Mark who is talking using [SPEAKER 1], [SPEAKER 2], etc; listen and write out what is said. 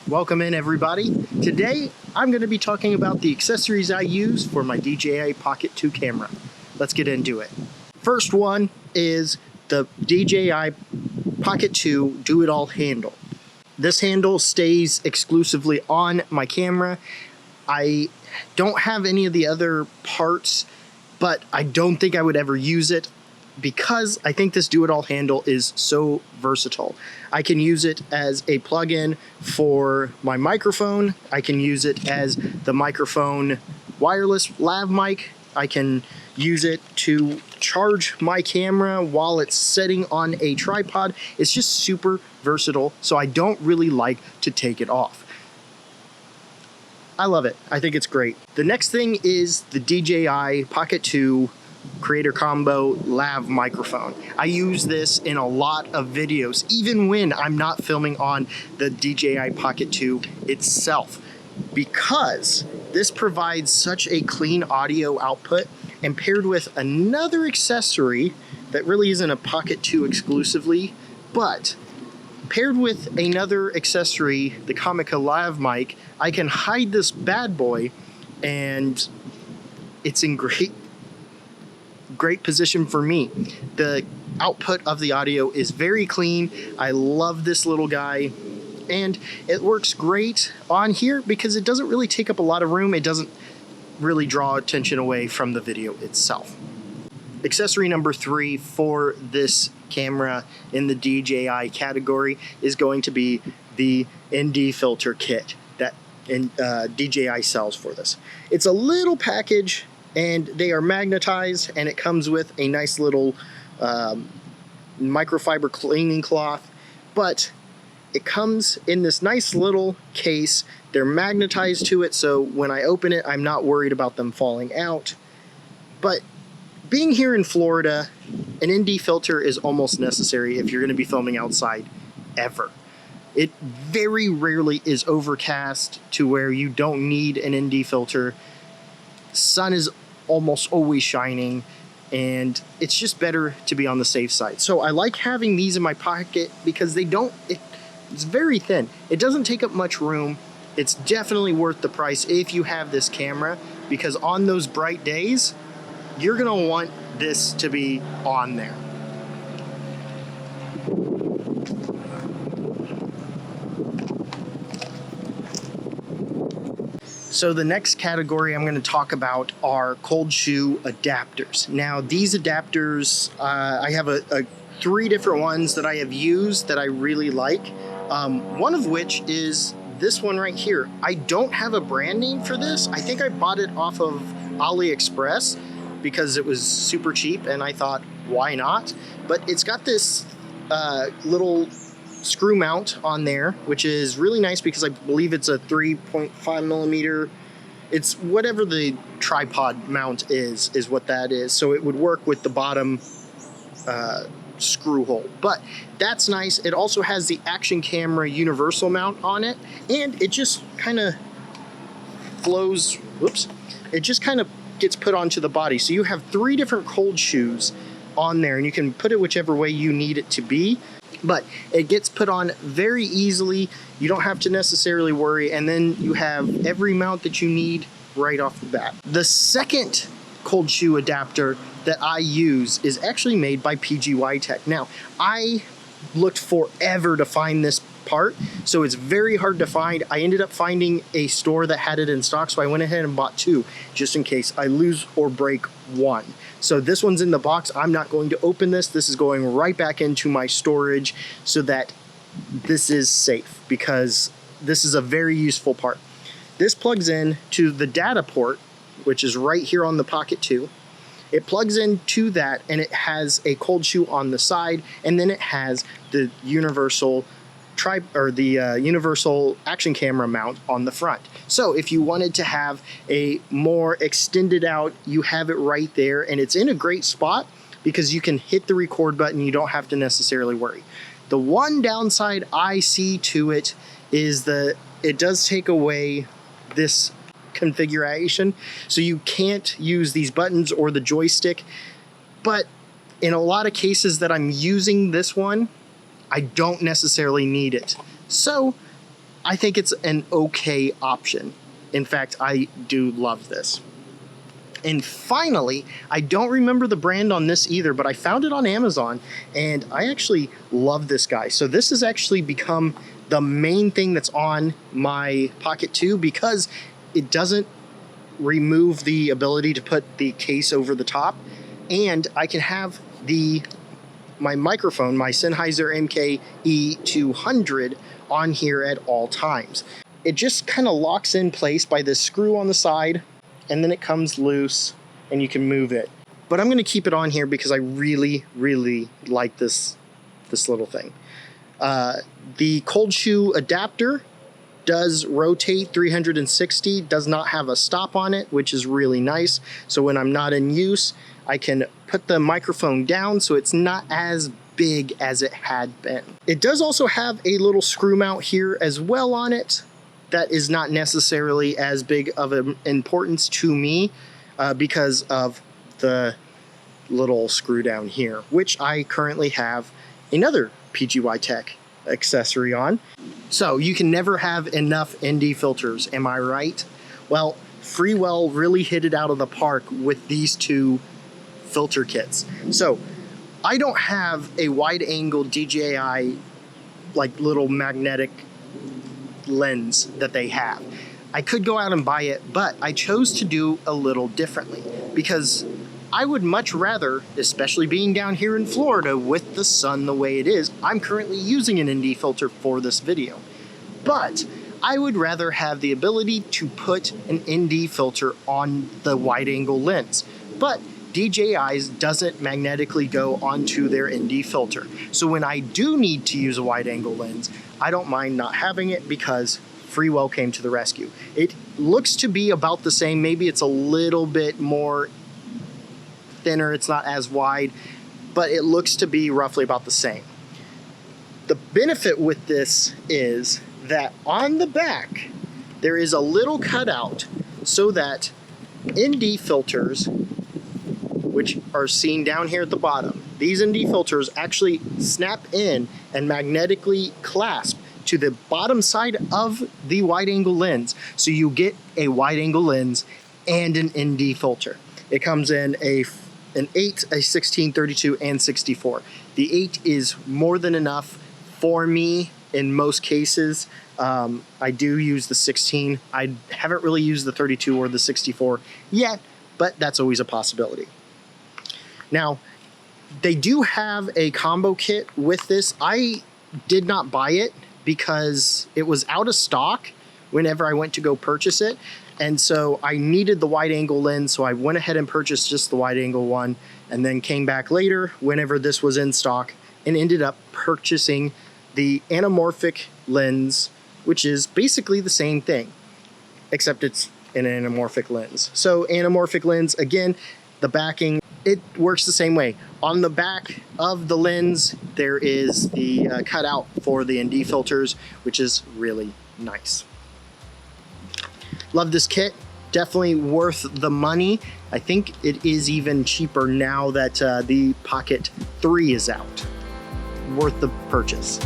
[SPEAKER 1] Welcome in, everybody. Today I'm going to be talking about the accessories I use for my DJI Pocket 2 camera. Let's get into it. First one is the DJI Pocket 2 Do-It-All handle. This handle stays exclusively on my camera. I don't have any of the other parts, but I don't think I would ever use it because I think this Do-It-All handle is so versatile. I can use it as a plug-in for my microphone. I can use it as the microphone wireless lav mic. I can use it to charge my camera while it's sitting on a tripod. It's just super versatile, so I don't really like to take it off. I love it. I think it's great. The next thing is the DJI Pocket 2 Creator Combo Lav microphone. I use this in a lot of videos, even when I'm not filming on the DJI Pocket 2 itself, because this provides such a clean audio output, and paired with another accessory that really isn't a Pocket 2 exclusively, but paired with another accessory, the Comica Lav mic, I can hide this bad boy and it's in great position for me. The output of the audio is very clean. I love this little guy, and it works great on here because it doesn't really take up a lot of room. It doesn't really draw attention away from the video itself. Accessory number 3 for this camera in the DJI category is going to be the ND filter kit that DJI sells for this. It's a little package and they are magnetized, and it comes with a nice little microfiber cleaning cloth, but it comes in this nice little case. They're magnetized to it, so when I open it, I'm not worried about them falling out. But being here in Florida, an ND filter is almost necessary if you're going to be filming outside ever. It very rarely is overcast to where you don't need an ND filter. Sun is almost always shining, and it's just better to be on the safe side. So I like having these in my pocket because it's very thin. It doesn't take up much room. It's definitely worth the price if you have this camera, because on those bright days, you're gonna want this to be on there. So the next category I'm going to talk about are cold shoe adapters. Now these adapters, I have 3 different ones that I have used that I really like. One of which is this one right here. I don't have a brand name for this. I think I bought it off of AliExpress because it was super cheap and I thought, why not? But it's got this little screw mount on there, which is really nice because I believe it's a 3.5 millimeter. It's whatever the tripod mount is what that is. So it would work with the bottom screw hole, but that's nice. It also has the action camera universal mount on it, and it just kind of flows. Whoops! It just kind of gets put onto the body. So you have 3 different cold shoes on there, and you can put it whichever way you need it to be. But it gets put on very easily. You don't have to necessarily worry, and then you have every mount that you need right off the bat. The second cold shoe adapter that I use is actually made by PGY Tech. Now, I looked forever to find this part, so it's very hard to find. I ended up finding a store that had it in stock, so I went ahead and bought 2 just in case I lose or break one. So this one's in the box. I'm not going to open this. This is going right back into my storage so that this is safe, because this is a very useful part. This plugs in to the data port, which is right here on the Pocket 2. It plugs into that, and it has a cold shoe on the side, and then it has the universal universal action camera mount on the front. So if you wanted to have a more extended out, you have it right there, and it's in a great spot because you can hit the record button. You don't have to necessarily worry. The one downside I see to it is that it does take away this configuration, so you can't use these buttons or the joystick. But in a lot of cases that I'm using this one, I don't necessarily need it. So I think it's an okay option. In fact, I do love this. And finally, I don't remember the brand on this either, but I found it on Amazon, and I actually love this guy. So this has actually become the main thing that's on my Pocket 2 because it doesn't remove the ability to put the case over the top, and I can have my microphone, my Sennheiser MK-E200 on here at all times. It just kind of locks in place by this screw on the side, and then it comes loose and you can move it. But I'm going to keep it on here because I really, really like this little thing. The cold shoe adapter does rotate 360, does not have a stop on it, which is really nice. So when I'm not in use, I can put the microphone down so it's not as big as it had been. It does also have a little screw mount here as well on it. That is not necessarily as big of an importance to me because of the little screw down here, which I currently have another PGY Tech accessory on. So you can never have enough ND filters, am I right? Well, Freewell really hit it out of the park with these two filter kits. So I don't have a wide angle DJI like little magnetic lens that they have. I could go out and buy it, but I chose to do a little differently because I would much rather, especially being down here in Florida with the sun the way it is, I'm currently using an ND filter for this video, but I would rather have the ability to put an ND filter on the wide angle lens. But DJI's doesn't magnetically go onto their ND filter. So when I do need to use a wide angle lens, I don't mind not having it because Freewell came to the rescue. It looks to be about the same. Maybe it's a little bit more thinner. It's not as wide, but it looks to be roughly about the same. The benefit with this is that on the back, there is a little cutout so that ND filters, which are seen down here at the bottom, these ND filters actually snap in and magnetically clasp to the bottom side of the wide angle lens. So you get a wide angle lens and an ND filter. It comes in an 8, a 16, 32, and 64. The 8 is more than enough for me in most cases. I do use the 16. I haven't really used the 32 or the 64 yet, but that's always a possibility. Now, they do have a combo kit with this. I did not buy it because it was out of stock whenever I went to go purchase it. And so I needed the wide angle lens, so I went ahead and purchased just the wide angle one, and then came back later whenever this was in stock and ended up purchasing the anamorphic lens, which is basically the same thing, except it's an anamorphic lens. So anamorphic lens, again, the backing, it works the same way. On the back of the lens, there is the cutout for the ND filters, which is really nice. Love this kit. Definitely worth the money. I think it is even cheaper now that the Pocket 3 is out. Worth the purchase.